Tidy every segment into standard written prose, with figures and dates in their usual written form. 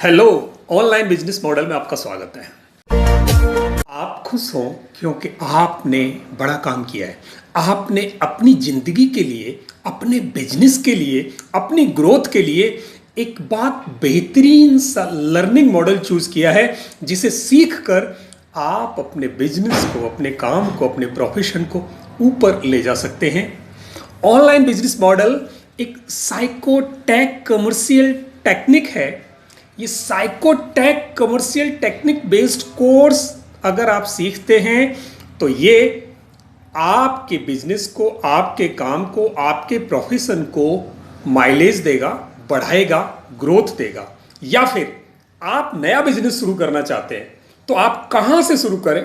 Hello, online business model में आपका स्वागत है। आप खुश हो क्योंकि आपने बड़ा काम किया है। आपने अपनी जिंदगी के लिए, अपने बिजनेस के लिए, अपनी ग्रोथ के लिए एक बात बेहतरीन सा लर्निंग मॉडल चूज किया है, जिसे सीख कर आप अपने बिजनेस को, अपने काम को, अपने प्रोफेशन को ऊपर ले जा सकते हैं। ऑनलाइन बिजनेस मॉडल एक साइकोटेक कमर्शियल टेक्निक है। ये साइकोटेक कमर्शियल टेक्निक बेस्ड कोर्स अगर आप सीखते हैं तो ये आपके बिजनेस को, आपके काम को, आपके प्रोफेशन को माइलेज देगा, बढ़ाएगा, ग्रोथ देगा। या फिर आप नया बिजनेस शुरू करना चाहते हैं तो आप कहां से शुरू करें,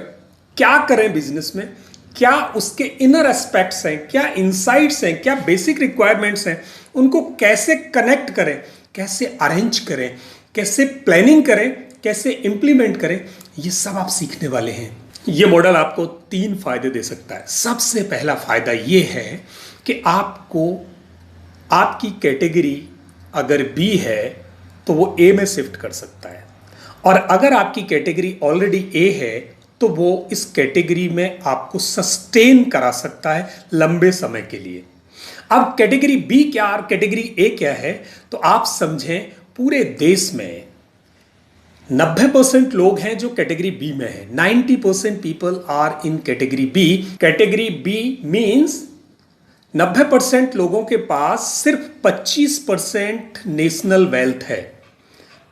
क्या करें बिजनेस में, क्या उसके इनर एस्पेक्ट्स हैं, क्या इनसाइट्स हैं, क्या बेसिक रिक्वायरमेंट्स हैं, उनको कैसे कनेक्ट करें, कैसे अरेंज करें, कैसे प्लानिंग करें, कैसे इंप्लीमेंट करें, ये सब आप सीखने वाले हैं। ये मॉडल आपको 3 फायदे दे सकता है। सबसे पहला फायदा ये है कि आपको आपकी कैटेगरी अगर बी है तो वो ए में शिफ्ट कर सकता है, और अगर आपकी कैटेगरी ऑलरेडी ए है तो वो इस कैटेगरी में आपको सस्टेन करा सकता है लंबे समय के लिए। अब कैटेगरी बी क्या और कैटेगरी ए क्या है, तो आप समझें पूरे देश में 90% लोग हैं जो कैटेगरी बी में है। 90% people are in category B. Category B means 90% लोगों के पास सिर्फ 25% नेशनल वेल्थ है।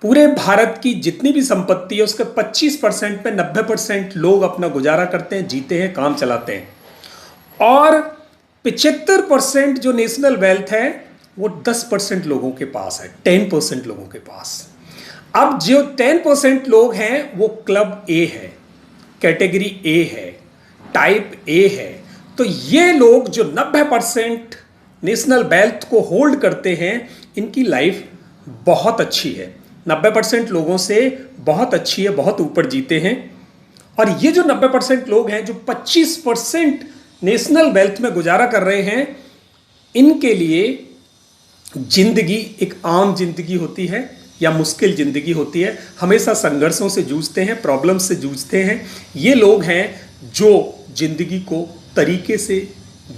पूरे भारत की जितनी भी संपत्ति है उसके 25% पे 90% लोग अपना गुजारा करते हैं, जीते हैं, काम चलाते हैं। और 75% जो नेशनल वेल्थ है वो 10% लोगों के पास है, 10% लोगों के पास। अब जो 10% लोग हैं वो क्लब ए है, कैटेगरी ए है, टाइप ए है। तो ये लोग जो 90% नेशनल वेल्थ को होल्ड करते हैं, इनकी लाइफ बहुत अच्छी है, 90% लोगों से बहुत अच्छी है, बहुत ऊपर जीते हैं। और ये जो 90% लोग हैं जो 25% नेशनल वेल्थ में गुजारा कर रहे हैं, इनके लिए जिंदगी एक आम जिंदगी होती है या मुश्किल जिंदगी होती है। हमेशा संघर्षों से जूझते हैं, प्रॉब्लम से जूझते हैं। ये लोग हैं जो जिंदगी को तरीके से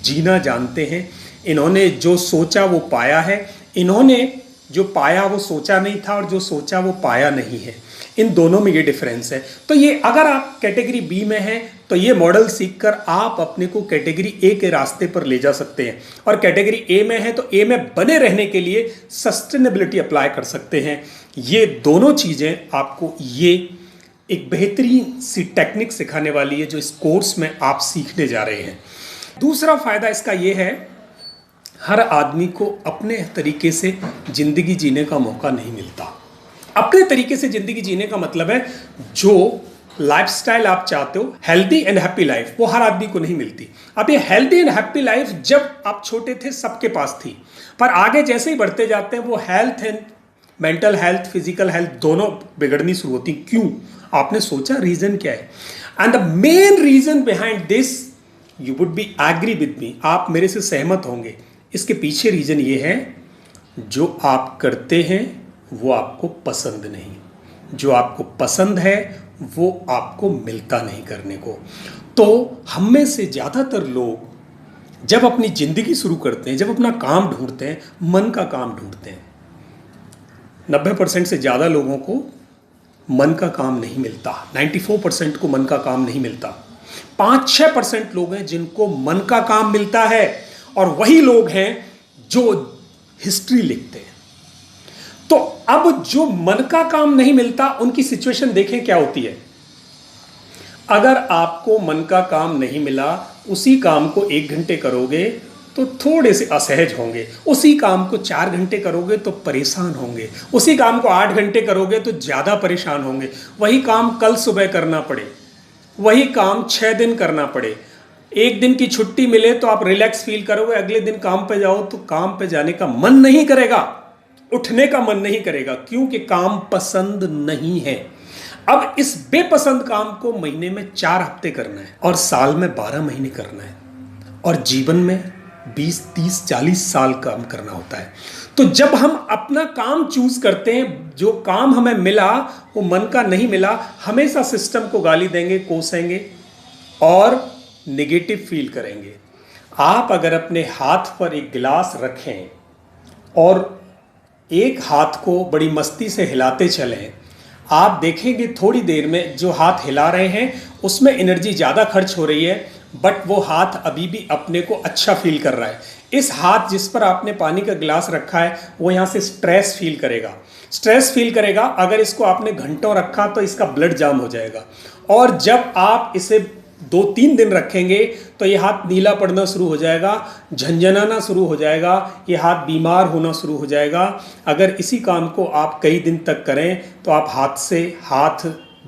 जीना जानते हैं। इन्होंने जो सोचा वो पाया है, इन्होंने जो पाया वो सोचा नहीं था, और जो सोचा वो पाया नहीं है। इन दोनों में ये डिफरेंस है। तो ये अगर आप कैटेगरी बी में हैं तो ये मॉडल सीखकर आप अपने को कैटेगरी ए के रास्ते पर ले जा सकते हैं, और कैटेगरी ए में है तो ए में बने रहने के लिए सस्टेनेबिलिटी अप्लाई कर सकते हैं। ये दोनों चीज़ें आपको ये एक बेहतरीन सी टेक्निक सिखाने वाली है जो इस कोर्स में आप सीखने जा रहे हैं। दूसरा फायदा इसका ये है, हर आदमी को अपने तरीके से जिंदगी जीने का मौका नहीं मिलता। अपने तरीके से जिंदगी जीने का मतलब है जो लाइफस्टाइल आप चाहते हो, हेल्दी एंड हैप्पी लाइफ, वो हर आदमी को नहीं मिलती। अब ये हेल्दी एंड हैप्पी लाइफ जब आप छोटे थे सबके पास थी, पर आगे जैसे ही बढ़ते जाते हैं वो health and mental health, physical health दोनों बिगड़नी शुरू होती। क्यों? आपने सोचा रीजन क्या है? And the main reason behind this, you would be agree with me, आप मेरे से सहमत होंगे। इसके पीछे रीजन ये है, जो आप करते हैं वो आपको पसंद नहीं, जो आपको पसंद है वो आपको मिलता नहीं करने को। तो हम में से ज़्यादातर लोग जब अपनी ज़िंदगी शुरू करते हैं, जब अपना काम ढूंढते हैं, मन का काम ढूंढते हैं। 90% से ज़्यादा लोगों को मन का काम नहीं मिलता, 94% को मन का काम नहीं मिलता। 5-6% लोग हैं जिनको मन का काम मिलता है, और वही लोग हैं जो हिस्ट्री लिखते हैं। तो अब जो मन का काम नहीं मिलता, उनकी सिचुएशन देखें क्या होती है। अगर आपको मन का काम नहीं मिला, उसी काम को 1 घंटे करोगे तो थोड़े से असहज होंगे, उसी काम को 4 घंटे करोगे तो परेशान होंगे, उसी काम को 8 घंटे करोगे तो ज़्यादा परेशान होंगे। वही काम कल सुबह करना पड़े, वही काम 6 दिन करना पड़े, 1 दिन की छुट्टी मिले तो आप रिलैक्स फील करोगे, अगले दिन काम पे जाओ तो काम पे जाने का मन नहीं करेगा, उठने का मन नहीं करेगा, क्योंकि काम पसंद नहीं है। अब इस बेपसंद काम को महीने में 4 हफ्ते करना है और साल में 12 महीने करना है, और जीवन में 20, 30, 40 साल काम करना होता है। तो जब हम अपना काम चूज करते हैं, जो काम हमें मिला वो मन का नहीं मिला, हमेशा सिस्टम को गाली देंगे, कोसेंगे और नेगेटिव फील करेंगे। आप अगर अपने हाथ पर एक गिलास रखें और एक हाथ को बड़ी मस्ती से हिलाते चलें, आप देखेंगे थोड़ी देर में जो हाथ हिला रहे हैं उसमें एनर्जी ज़्यादा खर्च हो रही है, बट वो हाथ अभी भी अपने को अच्छा फील कर रहा है। इस हाथ जिस पर आपने पानी का गिलास रखा है वो यहाँ से स्ट्रेस फील करेगा, स्ट्रेस फील करेगा। अगर इसको आपने घंटों रखा तो इसका ब्लड जाम हो जाएगा, और जब आप इसे 2-3 दिन रखेंगे तो ये हाथ नीला पड़ना शुरू हो जाएगा, झंझनाना शुरू हो जाएगा, ये हाथ बीमार होना शुरू हो जाएगा। अगर इसी काम को आप कई दिन तक करें तो आप हाथ से हाथ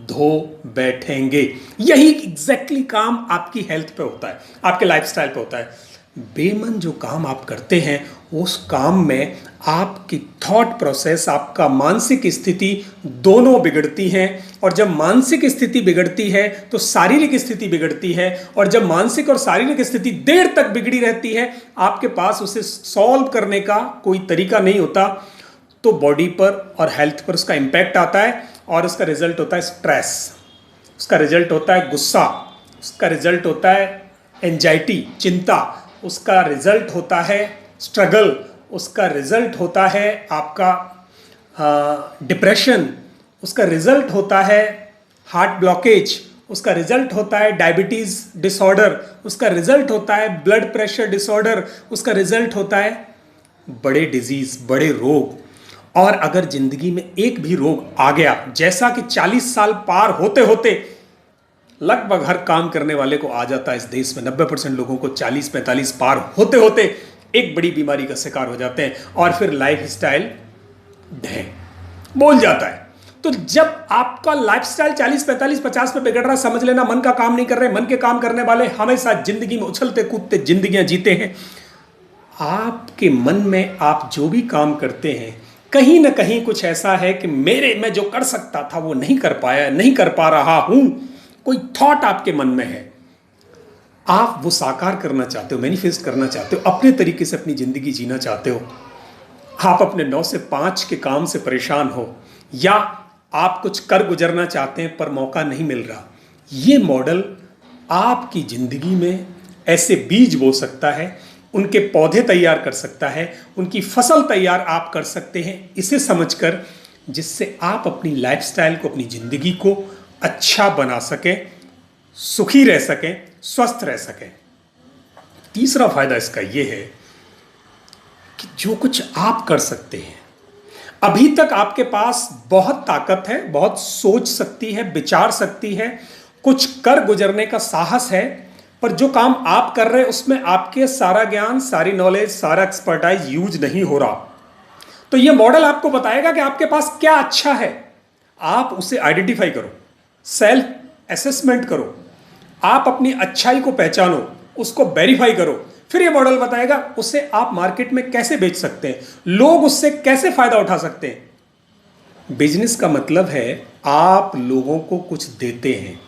धो बैठेंगे। यही एग्जैक्टली काम आपकी हेल्थ पे होता है, आपके लाइफस्टाइल पे होता है। बेमन जो काम आप करते हैं उस काम में आपकी थॉट प्रोसेस, आपका मानसिक स्थिति दोनों बिगड़ती हैं, और जब मानसिक स्थिति बिगड़ती है तो शारीरिक स्थिति बिगड़ती है, और जब मानसिक और शारीरिक स्थिति देर तक बिगड़ी रहती है, आपके पास उसे सॉल्व करने का कोई तरीका नहीं होता, तो बॉडी पर और हेल्थ पर उसका इम्पैक्ट आता है, और उसका रिजल्ट होता है स्ट्रेस, उसका रिजल्ट होता है गुस्सा, उसका रिजल्ट होता है एंजाइटी, चिंता, उसका रिजल्ट होता है स्ट्रगल, उसका रिजल्ट होता है आपका डिप्रेशन, उसका रिजल्ट होता है हार्ट ब्लॉकेज, उसका रिजल्ट होता है डायबिटीज़ डिसऑर्डर, उसका रिजल्ट होता है ब्लड प्रेशर डिसऑर्डर, उसका रिजल्ट होता है बड़े डिजीज़, बड़े रोग। और अगर जिंदगी में एक भी रोग आ गया, जैसा कि 40 साल पार होते होते लगभग हर काम करने वाले को आ जाता है इस देश में, 90% लोगों को 40-45 पार होते होते एक बड़ी बीमारी का शिकार हो जाते हैं, और फिर लाइफ स्टाइल बोल जाता है। तो जब आपका लाइफस्टाइल 40, 45, 50 पे बिगड़ रहा है, समझ लेना मन का काम नहीं कर रहे। मन के काम करने वाले हमेशा जिंदगी में उछलते कूदते जिंदगियां जीते हैं। आपके मन में आप जो भी काम करते हैं, कहीं ना कहीं कुछ ऐसा है कि मैं जो कर सकता था वो नहीं कर पाया, नहीं कर पा रहा हूं, कोई थॉट आपके मन में है, आप वो साकार करना चाहते हो, मैनिफेस्ट करना चाहते हो, अपने तरीके से अपनी जिंदगी जीना चाहते हो। आप अपने 9 से 5 के काम से परेशान हो, या आप कुछ कर गुजरना चाहते हैं पर मौका नहीं मिल रहा। ये मॉडल आपकी जिंदगी में ऐसे बीज बो सकता है, उनके पौधे तैयार कर सकता है, उनकी फसल तैयार आप कर सकते हैं, इसे समझकर, जिससे आप अपनी लाइफस्टाइल को, अपनी जिंदगी को अच्छा बना सकें, सुखी रह सकें, स्वस्थ रह सकें। तीसरा फायदा इसका यह है कि जो कुछ आप कर सकते हैं, अभी तक आपके पास बहुत ताकत है, बहुत सोच सकती है, विचार सकती है, कुछ कर गुजरने का साहस है, पर जो काम आप कर रहे हैं उसमें आपके सारा ज्ञान, सारी नॉलेज, सारा एक्सपर्टाइज यूज नहीं हो रहा। तो यह मॉडल आपको बताएगा कि आपके पास क्या अच्छा है, आप उसे आइडेंटिफाई करो, सेल्फ असेसमेंट करो, आप अपनी अच्छाई को पहचानो, उसको वेरीफाई करो। फिर ये मॉडल बताएगा उसे आप मार्केट में कैसे बेच सकते हैं, लोग उससे कैसे फायदा उठा सकते हैं। बिजनेस का मतलब है आप लोगों को कुछ देते हैं,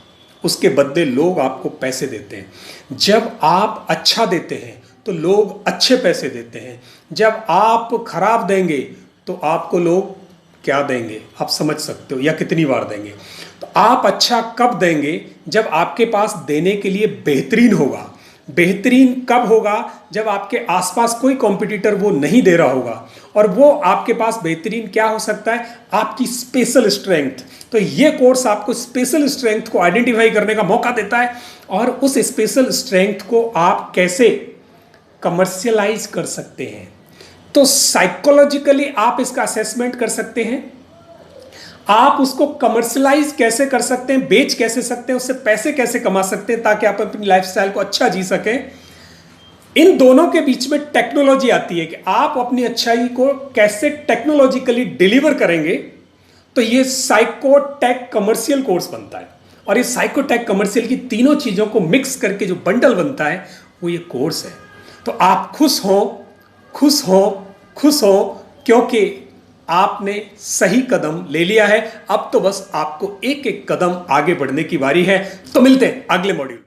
उसके बदले लोग आपको पैसे देते हैं। जब आप अच्छा देते हैं तो लोग अच्छे पैसे देते हैं, जब आप खराब देंगे तो आपको लोग क्या देंगे आप समझ सकते हो, या कितनी बार देंगे। तो आप अच्छा कब देंगे, जब आपके पास देने के लिए बेहतरीन होगा। बेहतरीन कब होगा, जब आपके आसपास कोई कॉम्पिटिटर वो नहीं दे रहा होगा। और वो आपके पास बेहतरीन क्या हो सकता है, आपकी स्पेशल स्ट्रेंथ। तो ये कोर्स आपको स्पेशल स्ट्रेंथ को आइडेंटिफाई करने का मौका देता है, और उस स्पेशल स्ट्रेंथ को आप कैसे कमर्शियलाइज कर सकते हैं। तो साइकोलॉजिकली आप इसका असेसमेंट कर सकते हैं, आप उसको कमर्शियलाइज कैसे कर सकते हैं, बेच कैसे सकते हैं, उससे पैसे कैसे कमा सकते हैं, ताकि आप अपनी लाइफस्टाइल को अच्छा जी सकें। इन दोनों के बीच में टेक्नोलॉजी आती है कि आप अपनी अच्छाई को कैसे टेक्नोलॉजिकली डिलीवर करेंगे। तो ये साइकोटेक कमर्शियल कोर्स बनता है, और इस साइकोटेक कमर्शियल की तीनों चीजों को मिक्स करके जो बंडल बनता है वो ये कोर्स है। तो आप खुश हो, खुश हो, खुश हो, क्योंकि आपने सही कदम ले लिया है। अब तो बस आपको एक एक कदम आगे बढ़ने की बारी है। तो मिलते हैं अगले मॉड्यूल।